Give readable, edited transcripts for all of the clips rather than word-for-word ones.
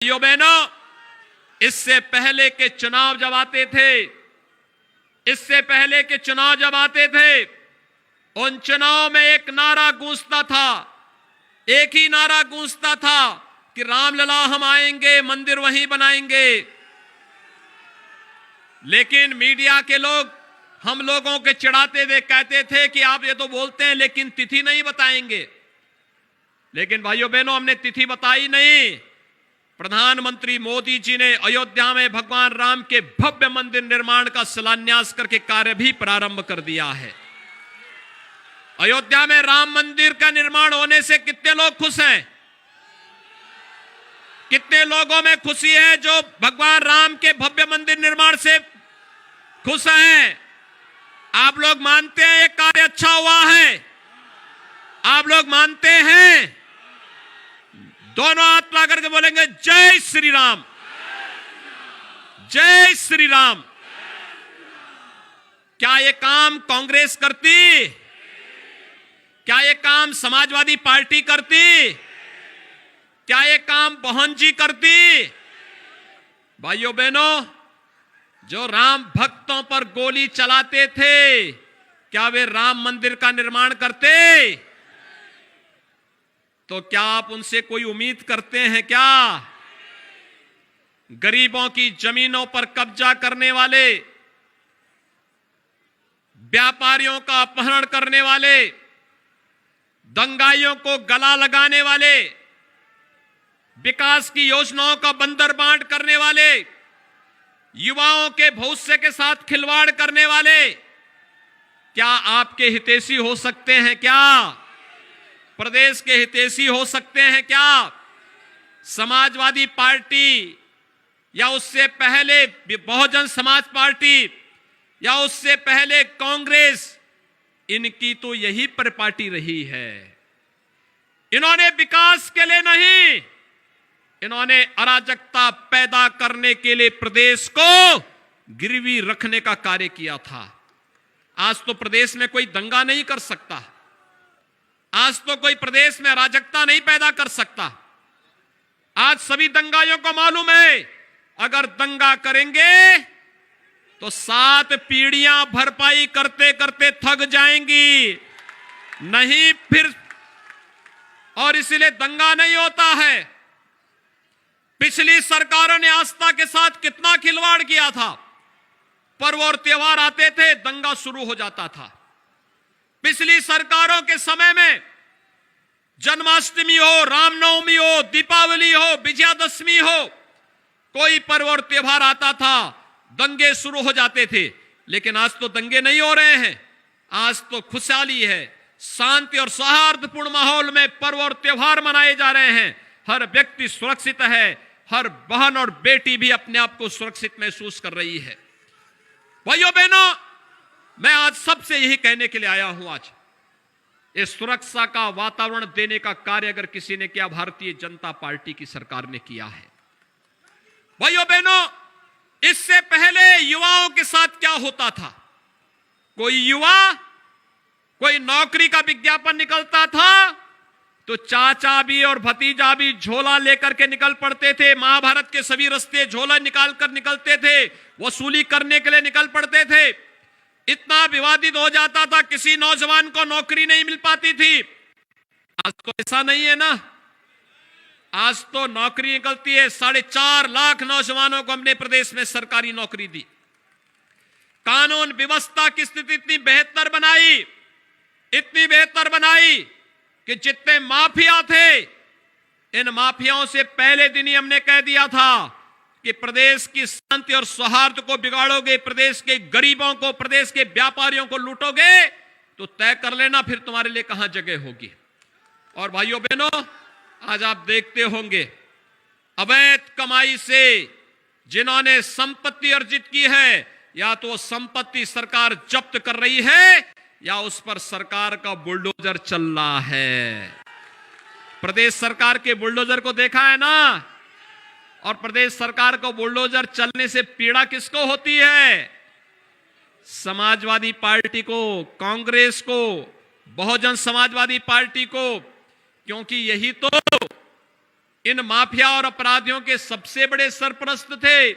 भाइयों बहनों, इससे पहले के चुनाव जब आते थे, उन चुनाव में एक नारा गूंजता था, एक ही नारा गूंजता था कि रामलला हम आएंगे, मंदिर वहीं बनाएंगे। लेकिन मीडिया के लोग हम लोगों के चिढ़ाते हुए कहते थे कि आप ये तो बोलते हैं लेकिन तिथि नहीं बताएंगे। लेकिन भाइयों बहनों, हमने तिथि बताई नहीं। प्रधानमंत्री मोदी जी ने अयोध्या में भगवान राम के भव्य मंदिर निर्माण का शिलान्यास करके कार्य भी प्रारंभ कर दिया है। अयोध्या में राम मंदिर का निर्माण होने से कितने लोग खुश हैं? कितने लोगों में खुशी है जो भगवान राम के भव्य मंदिर निर्माण से खुश हैं? आप लोग मानते हैं ये कार्य अच्छा हुआ है? आप लोग मानते हैं? दोनों हाथ ला करके बोलेंगे जय श्री राम, जय श्री राम। क्या ये काम कांग्रेस करती? क्या ये काम समाजवादी पार्टी करती? क्या ये काम बहन जी करती? भाइयों बहनों, जो राम भक्तों पर गोली चलाते थे, क्या वे राम मंदिर का निर्माण करते? तो क्या आप उनसे कोई उम्मीद करते हैं क्या? गरीबों की जमीनों पर कब्जा करने वाले, व्यापारियों का अपहरण करने वाले, दंगाइयों को गला लगाने वाले, विकास की योजनाओं का बंदर बांट करने वाले, युवाओं के भविष्य के साथ खिलवाड़ करने वाले, क्या आपके हितैषी हो सकते हैं क्या? प्रदेश के हितैषी हो सकते हैं क्या? समाजवादी पार्टी या उससे पहले बहुजन समाज पार्टी या उससे पहले कांग्रेस, इनकी तो यही परिपाटी रही है। इन्होंने विकास के लिए नहीं, इन्होंने अराजकता पैदा करने के लिए प्रदेश को गिरवी रखने का कार्य किया था। आज तो प्रदेश में कोई दंगा नहीं कर सकता, आज तो कोई प्रदेश में अराजकता नहीं पैदा कर सकता। आज सभी दंगाइयों को मालूम है, अगर दंगा करेंगे तो 7 पीढ़ियां भरपाई करते करते थक जाएंगी, नहीं फिर। और इसलिए दंगा नहीं होता है। पिछली सरकारों ने आस्था के साथ कितना खिलवाड़ किया था। पर्व और त्योहार आते थे, दंगा शुरू हो जाता था। पिछली सरकारों के समय में जन्माष्टमी हो, रामनवमी हो, दीपावली हो, विजयादशमी हो, कोई पर्व और त्योहार आता था, दंगे शुरू हो जाते थे। लेकिन आज तो दंगे नहीं हो रहे हैं, आज तो खुशहाली है, शांति और सौहार्दपूर्ण माहौल में पर्व और त्योहार मनाए जा रहे हैं। हर व्यक्ति सुरक्षित है, हर बहन और बेटी भी अपने आप को सुरक्षित महसूस कर रही है। भाइयों बहनों, मैं आज सबसे यही कहने के लिए आया हूं। आज इस सुरक्षा का वातावरण देने का कार्य अगर किसी ने किया, भारतीय जनता पार्टी की सरकार ने किया है। भाइयों बहनों, इससे पहले युवाओं के साथ क्या होता था? कोई युवा, कोई नौकरी का विज्ञापन निकलता था तो चाचा भी और भतीजा भी झोला लेकर के निकल पड़ते थे। महाभारत के सभी रास्ते झोला निकालकर निकलते थे, वसूली करने के लिए निकल पड़ते थे। इतना विवादित हो जाता था, किसी नौजवान को नौकरी नहीं मिल पाती थी। आज तो ऐसा नहीं है ना। आज तो नौकरी निकलती है। 4.5 लाख नौजवानों को हमने प्रदेश में सरकारी नौकरी दी। कानून व्यवस्था की स्थिति इतनी बेहतर बनाई, इतनी बेहतर बनाई कि जितने माफिया थे, इन माफियाओं से पहले दिन ही हमने कह दिया था कि प्रदेश की शांति और सौहार्द को बिगाड़ोगे, प्रदेश के गरीबों को, प्रदेश के व्यापारियों को लूटोगे तो तय कर लेना फिर तुम्हारे लिए कहां जगह होगी। और भाइयों बहनों, आज आप देखते होंगे अवैध कमाई से जिन्होंने संपत्ति अर्जित की है, या तो संपत्ति सरकार जब्त कर रही है या उस पर सरकार का बुलडोजर चल रहा है। प्रदेश सरकार के बुलडोजर को देखा है ना। और प्रदेश सरकार को बुलडोजर चलने से पीड़ा किसको होती है? समाजवादी पार्टी को, कांग्रेस को, बहुजन समाजवादी पार्टी को। क्योंकि यही तो इन माफिया और अपराधियों के सबसे बड़े सरपरस्त थे।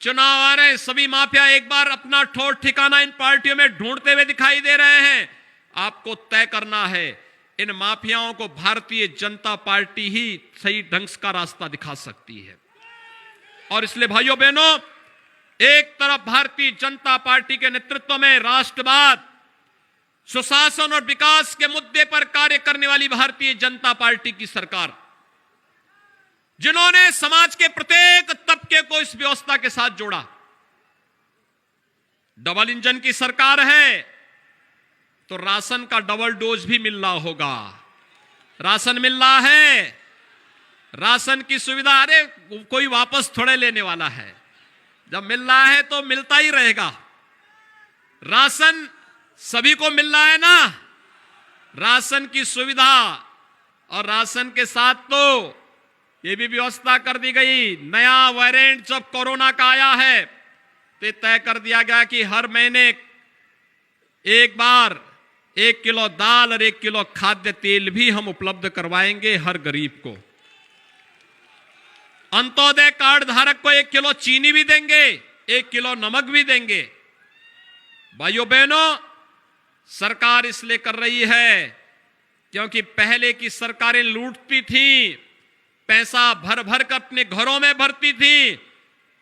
चुनाव आ रहे हैं, सभी माफिया एक बार अपना ठोर ठिकाना इन पार्टियों में ढूंढते हुए दिखाई दे रहे हैं। आपको तय करना है, इन माफियाओं को भारतीय जनता पार्टी ही सही ढंग का रास्ता दिखा सकती है। और इसलिए भाइयों बहनों, एक तरफ भारतीय जनता पार्टी के नेतृत्व में राष्ट्रवाद, सुशासन और विकास के मुद्दे पर कार्य करने वाली भारतीय जनता पार्टी की सरकार, जिन्होंने समाज के प्रत्येक तबके को इस व्यवस्था के साथ जोड़ा। डबल इंजन की सरकार है तो राशन का डबल डोज भी मिल रहा होगा। राशन मिल रहा है, राशन की सुविधा, अरे कोई वापस थोड़े लेने वाला है, जब मिल रहा है तो मिलता ही रहेगा। राशन सभी को मिल रहा है ना, राशन की सुविधा, और राशन के साथ तो ये भी व्यवस्था कर दी गई, नया वेरिएंट जब कोरोना का आया है तो तय कर दिया गया कि हर महीने एक बार 1 किलो दाल और 1 किलो खाद्य तेल भी हम उपलब्ध करवाएंगे हर गरीब को। अंत्योदय कार्ड धारक को 1 किलो चीनी भी देंगे, 1 किलो नमक भी देंगे। भाइयों बहनों, सरकार इसलिए कर रही है क्योंकि पहले की सरकारें लूटती थी, पैसा भर भर कर अपने घरों में भरती थी।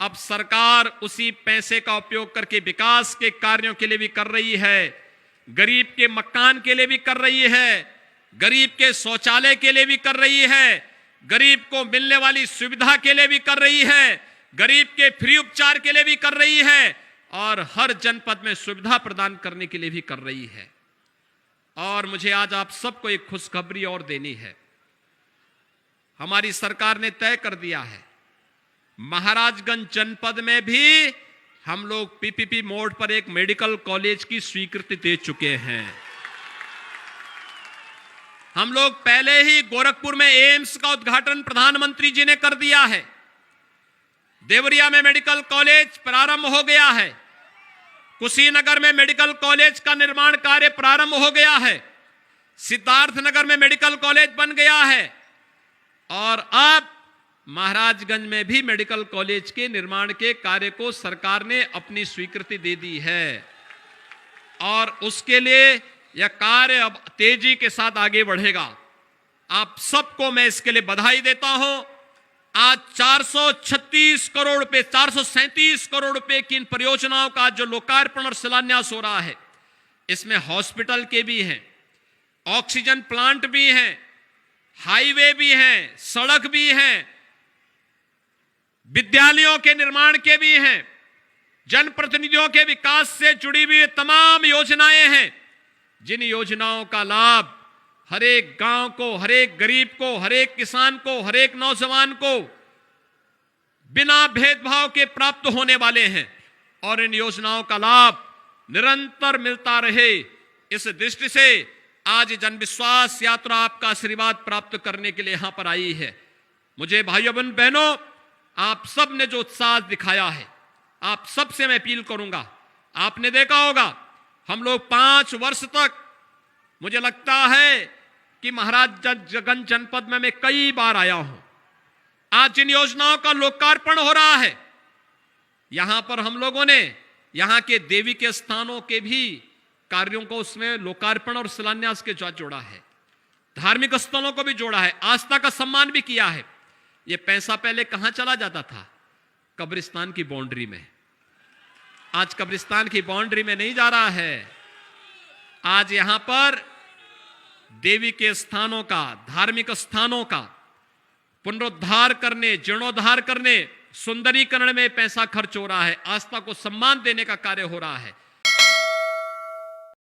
अब सरकार उसी पैसे का उपयोग करके विकास के कार्यों के लिए भी कर रही है, गरीब के मकान के लिए भी कर रही है, गरीब के शौचालय के लिए भी कर रही है, गरीब को मिलने वाली सुविधा के लिए भी कर रही है, गरीब के फ्री उपचार के लिए भी कर रही है, और हर जनपद में सुविधा प्रदान करने के लिए भी कर रही है। और मुझे आज आप सबको एक खुशखबरी और देनी है। हमारी सरकार ने तय कर दिया है, महाराजगंज जनपद में भी हम लोग पीपीपी मोड पर एक मेडिकल कॉलेज की स्वीकृति दे चुके हैं। हम लोग पहले ही गोरखपुर में एम्स का उद्घाटन प्रधानमंत्री जी ने कर दिया है। देवरिया में मेडिकल कॉलेज प्रारंभ हो गया है। कुशीनगर में मेडिकल कॉलेज का निर्माण कार्य प्रारंभ हो गया है। सिद्धार्थनगर में मेडिकल कॉलेज बन गया है। और अब महाराजगंज में भी मेडिकल कॉलेज के निर्माण के कार्य को सरकार ने अपनी स्वीकृति दे दी है। और उसके लिए यह कार्य अब तेजी के साथ आगे बढ़ेगा। आप सबको मैं इसके लिए बधाई देता हूं। आज 436 करोड़ रुपए, 437 करोड़ रुपए की इन परियोजनाओं का जो लोकार्पण और शिलान्यास हो रहा है, इसमें हॉस्पिटल के भी हैं, ऑक्सीजन प्लांट भी हैं, हाईवे भी हैं, सड़क भी हैं, विद्यालयों के निर्माण के भी हैं, जनप्रतिनिधियों के विकास से जुड़ी हुई तमाम योजनाएं हैं, जिन योजनाओं का लाभ हर एक गांव को, हर एक गरीब को, हर एक किसान को, हर एक नौजवान को बिना भेदभाव के प्राप्त होने वाले हैं। और इन योजनाओं का लाभ निरंतर मिलता रहे, इस दृष्टि से आज जनविश्वास यात्रा आपका आशीर्वाद प्राप्त करने के लिए यहां पर आई है। मुझे भाइयों बहनों, आप सब ने जो उत्साह दिखाया है, आप सबसे मैं अपील करूंगा। आपने देखा होगा हम लोग 5 वर्ष तक, मुझे लगता है कि महाराजगंज जनपद में मैं कई बार आया हूं। आज जिन योजनाओं का लोकार्पण हो रहा है, यहां पर हम लोगों ने यहां के देवी के स्थानों के भी कार्यों को उसमें लोकार्पण और शिलान्यास के साथ जोड़ा है, धार्मिक स्थलों को भी जोड़ा है, आस्था का सम्मान भी किया है। यह पैसा पहले कहां चला जाता था? कब्रिस्तान की बाउंड्री में। आज कब्रिस्तान की बाउंड्री में नहीं जा रहा है। आज यहां पर देवी के स्थानों का, धार्मिक स्थानों का पुनरुद्धार करने, जीर्णोद्धार करने, सुंदरीकरण में पैसा खर्च हो रहा है, आस्था को सम्मान देने का कार्य हो रहा है।